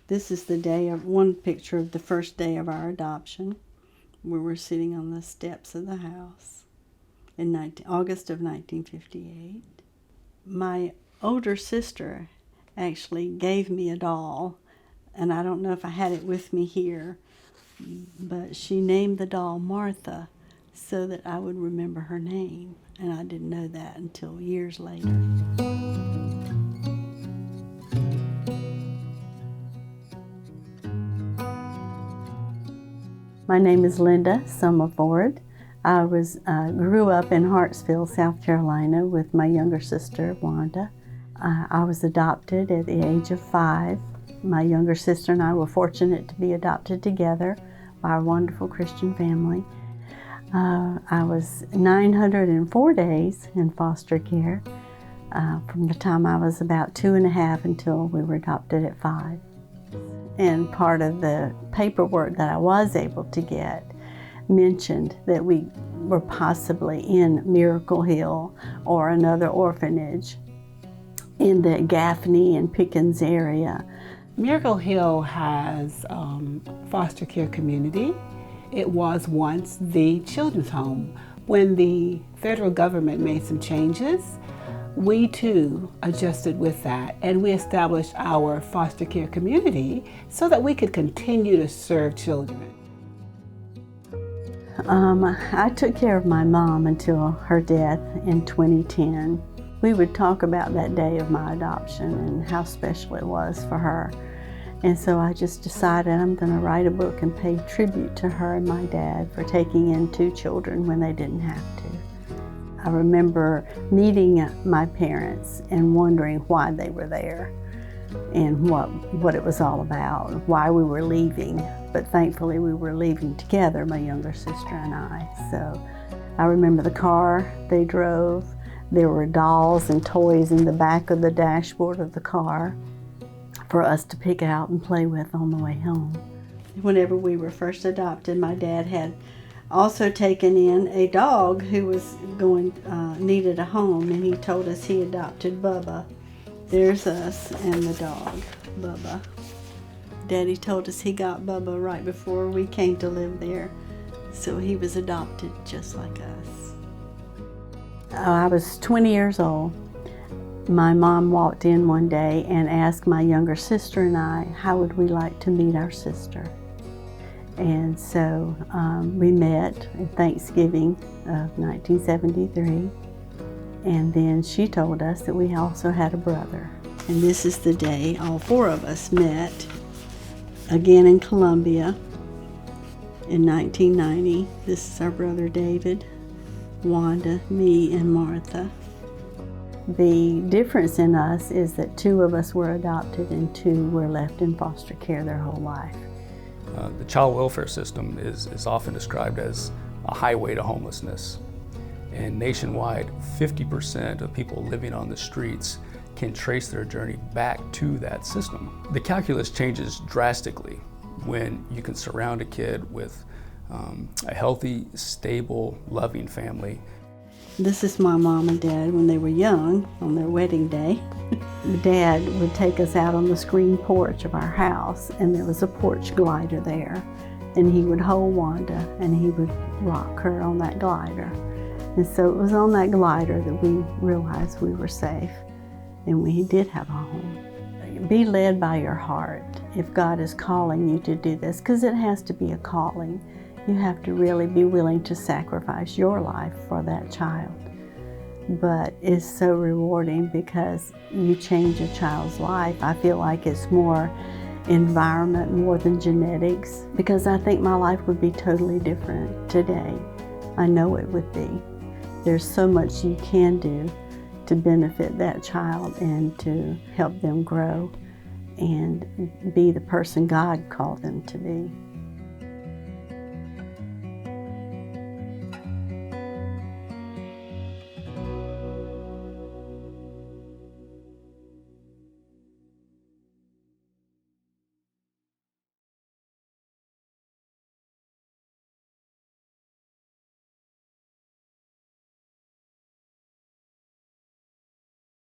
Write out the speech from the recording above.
This is the day of one picture of the first day of our adoption. We were sitting on the steps of the house in August of 1958. My older sister actually gave me a doll, and I don't know if I had it with me here, but she named the doll Martha so that I would remember her name, and I didn't know that until years later. My name is Linda Summerford. I grew up in Hartsville, South Carolina with my younger sister, Wanda. I was adopted at the age of 5. My younger sister and I were fortunate to be adopted together by a wonderful Christian family. I was 904 days in foster care from the time I was about 2.5 until we were adopted at 5. And part of the paperwork that I was able to get mentioned that we were possibly in Miracle Hill or another orphanage in the Gaffney and Pickens area. Miracle Hill has foster care community. It was once the children's home. When the federal government made some changes, we too adjusted with that, and we established our foster care community so that we could continue to serve children. I took care of my mom until her death in 2010. We would talk about that day of my adoption and how special it was for her. And so I just decided I'm going to write a book and pay tribute to her and my dad for taking in 2 children when they didn't have to. I remember meeting my parents and wondering why they were there and what it was all about, why we were leaving. But thankfully we were leaving together, my younger sister and I. So I remember the car they drove. There were dolls and toys in the back of the dashboard of the car for us to pick out and play with on the way home. Whenever we were first adopted, my dad had also taken in a dog who was needed a home, and he told us he adopted Bubba. There's us and the dog, Bubba. Daddy told us he got Bubba right before we came to live there, so he was adopted just like us. I was 20 years old. My mom walked in one day and asked my younger sister and I, how would we like to meet our sister? And so we met at Thanksgiving of 1973. And then she told us that we also had a brother. And this is the day all 4 of us met again in Columbia in 1990. This is our brother David, Wanda, me, and Martha. The difference in us is that 2 of us were adopted and 2 were left in foster care their whole life. The child welfare system is often described as a highway to homelessness. And nationwide, 50% of people living on the streets can trace their journey back to that system. The calculus changes drastically when you can surround a kid with a healthy, stable, loving family. This is my mom and dad when they were young, on their wedding day. Dad would take us out on the screen porch of our house, and there was a porch glider there. And he would hold Wanda, and he would rock her on that glider. And so it was on that glider that we realized we were safe, and we did have a home. Be led by your heart if God is calling you to do this, because it has to be a calling. You have to really be willing to sacrifice your life for that child. But it's so rewarding because you change a child's life. I feel like it's more environment more than genetics, because I think my life would be totally different today. I know it would be. There's so much you can do to benefit that child and to help them grow and be the person God called them to be.